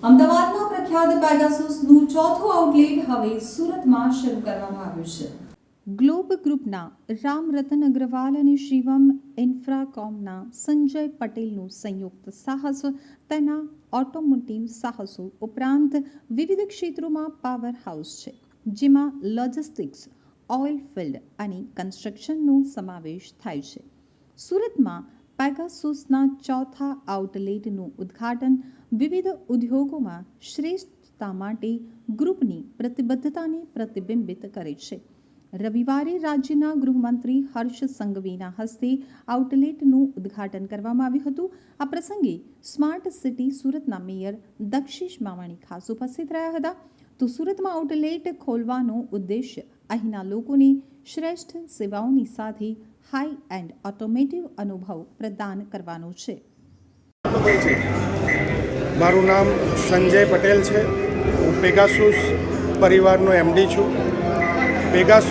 અમદાવાદના પ્રખ્યાત પેગાસસનું ચોથું આઉટલેટ હવે સુરતમાં શરૂ કરવામાં આવ્યું છે. ગ્લોબ ગ્રુપના રામરતન અગ્રવાલ અને શિવમ ઇન્ફ્રાકોમના સંજય પટેલનું સંયુક્ત સાહસ તેના ઓટોમોટિવ સાહસો ઉપરાંત વિવિધ ક્ષેત્રોમાં પાવર હાઉસ છે, જેમાં લોજિસ્ટિક્સ, ઓઇલ ફિલ્ડ અને કન્સ્ટ્રક્શનનો સમાવેશ થાય છે. સુરતમાં પેગાસસના ચોથા આઉટલેટનું ઉદ્ઘાટન વિવિધ ઉદ્યોગોમાં શ્રેષ્ઠતા માટે ગ્રુપની પ્રતિબદ્ધતાને પ્રતિબિંબિત કરે છે. રવિવારે રાજ્યના ગૃહમંત્રી હર્ષ સંઘવીના હસ્તે આઉટલેટનું ઉદ્ઘાટન કરવામાં આવ્યું હતું. આ પ્રસંગે સ્માર્ટ સિટી સુરતના મેયર દક્ષિશ માવાણી ખાસ ઉપસ્થિત રહ્યા હતા. તો સુરતમાં આઉટલેટ ખોલવાનો ઉદ્દેશ્ય અહીંના લોકોને શ્રેષ્ઠ સેવાઓની સાથે હાઈ એન્ડ ઓટોમેટિવ અનુભવ પ્રદાન કરવાનો છે. મારું નામ સંજય પટેલ છે. હું પેગાસસ પરિવારનો એમડી છું. પેગાસસ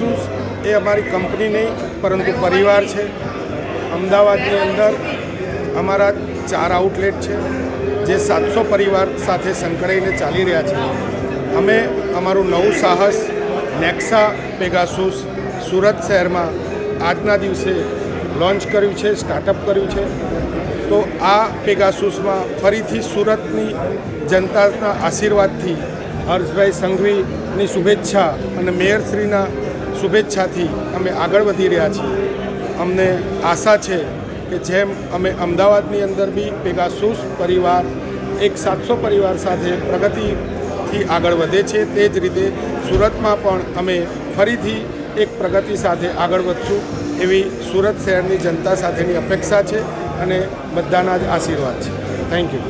એ અમારી કંપની નહીં પરંતુ પરિવાર છે. અમદાવાદની અંદર અમારા 4 આઉટલેટ છે, જે 700 પરિવાર સાથે સંકળાઈને ચાલી રહ્યા છે. અમે અમારું નવું સાહસ નેક્સા પેગાસસ સુરત શહેરમાં આજના દિવસે લોન્ચ કર્યું છે, સ્ટાર્ટઅપ કર્યું છે. તો આ પેગાસસમાં ફરીથી સુરતની જનતાના આશીર્વાદથી, હર્ષભાઈ સંઘવીની શુભેચ્છા અને મેયરશ્રીના શુભેચ્છાથી અમે આગળ વધી રહ્યા છીએ. અમને આશા છે કે જેમ અમે અમદાવાદની અંદર બી પેગાસસ પરિવાર એક 700 પરિવાર સાથે પ્રગતિથી આગળ વધે છે, તે જ રીતે સુરતમાં પણ અમે ફરીથી એક પ્રગતિ સાથે આગળ વધશું એવી સુરત શહેરની જનતા સાથેની અપેક્ષા છે અને બધાના જ આશીર્વાદ છે. Thank you.